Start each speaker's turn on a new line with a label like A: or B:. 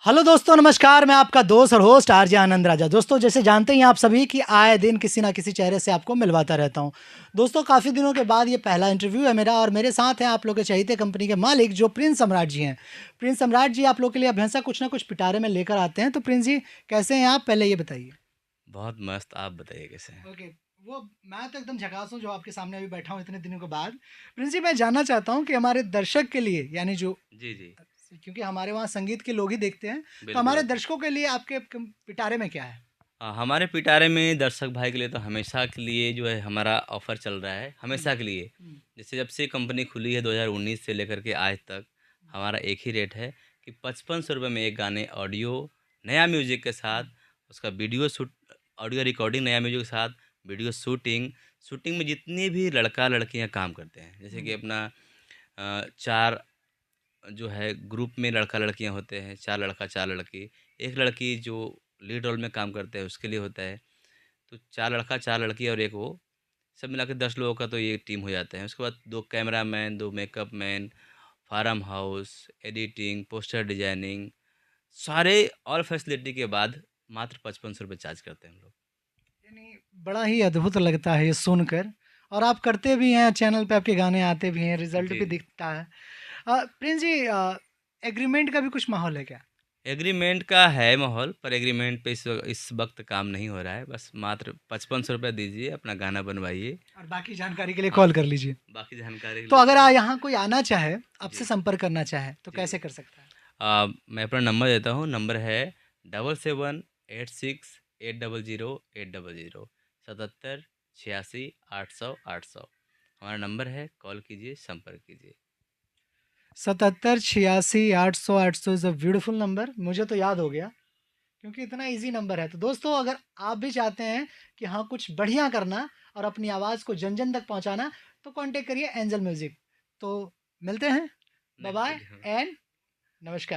A: Hello दोस्तों, नमस्कार। मैं आपका दोस्त और होस्ट आरजे आनंद राजा। दोस्तों, जैसे जानते हैं आप सभी कि आए दिन किसी ना किसी चेहरे से आपको मिलवाता रहता हूं। दोस्तों, काफ़ी दिनों के बाद ये पहला इंटरव्यू है मेरा और मेरे साथ हैं आप लोग के चहेते कंपनी के मालिक जो प्रिंस सम्राट जी हैं। प्रिंस सम्राट जी आप लोग के लिए हमेशा कुछ ना कुछ पिटारे में लेकर आते हैं। तो प्रिंस जी, कैसे हैं आप? पहले ये बताइए।
B: बहुत मस्त। आप बताइए कैसे हैं?
A: ओके। वो मैं तो एकदम झकास हूँ जो आपके सामने अभी बैठा हूँ इतने दिनों के बाद। प्रिंस जी, मैं जानना चाहता हूँ कि हमारे दर्शक के लिए, यानी जो,
B: जी, जी।
A: क्योंकि हमारे वहाँ संगीत के लोग ही देखते हैं, तो
B: बिल्कुल,
A: हमारे
B: बिल्कुल।
A: दर्शकों के लिए आपके पिटारे में क्या है?
B: हमारे पिटारे में दर्शक भाई के लिए तो हमेशा के लिए जो है हमारा ऑफ़र चल रहा है,
A: हुँ,
B: हमेशा के लिए।
A: हुँ,
B: जैसे जब से कंपनी खुली है 2019 से लेकर के आज तक, हमारा एक ही रेट है कि ₹5500 में एक गाने ऑडियो, नया म्यूज़िक के साथ,
A: हुँ,
B: उसका वीडियो शूट, ऑडियो रिकॉर्डिंग नया म्यूज़िक के साथ, वीडियो शूटिंग, शूटिंग में जितने भी लड़का-लड़कियाँ काम करते हैं, जैसे कि
A: हुँ,
B: अपना 4 जो है ग्रुप में लड़का-लड़कियाँ होते हैं, 4 लड़का 4 लड़की, 1 लड़की जो लीड रोल में काम करते हैं उसके लिए होता है। तो 4 लड़का 4 लड़की और 1 वो, सब मिला के 10 लोगों का तो ये टीम हो जाता है। उसके बाद 2 cameraman, 2 makeup man, farm house, editing, poster designing, सारे ऑल फैसिलिटी के बाद मात्र ₹5500 चार्ज करते हैं हम लोग।
A: यानी बड़ा ही अद्भुत लगता है ये सुनकर। और आप करते भी हैं, चैनल पे आपके गाने आते भी हैं, रिज़ल्ट
B: जी,
A: भी
B: जी।
A: दिखता है। प्रिंस जी, एग्रीमेंट का भी कुछ माहौल है क्या?
B: एग्रीमेंट का है माहौल, पर एग्रीमेंट पे इस वक़्त काम नहीं हो रहा है। बस मात्र ₹5500 दीजिए, अपना गाना बनवाइए।
A: और बाकी जानकारी के लिए
B: हाँ,
A: कॉल कर लीजिए।
B: बाकी जानकारी के
A: तो
B: लिए
A: अगर
B: कॉल।
A: यहाँ कोई आना चाहे, आपसे
B: जी,
A: संपर्क करना चाहे, तो
B: जी,
A: कैसे
B: जी।
A: कर सकता है?
B: मैं अपना नंबर देता हूँ, नंबर है 7786800800 7786800800। हमारा नंबर है, कॉल कीजिए, संपर्क कीजिए।
A: 7786800800 इज़ अ ब्यूटीफुल नंबर। मुझे तो याद हो गया, क्योंकि इतना ईज़ी नंबर है। तो दोस्तों, अगर आप भी चाहते हैं कि हाँ, कुछ बढ़िया करना और अपनी आवाज़ को जन-जन तक पहुँचाना, तो कॉन्टैक्ट करिए एंजल म्यूज़िक। तो मिलते हैं।
B: नेक्स्ट
A: बाय-बाय
B: वीडियो में।
A: एंड नमस्कार।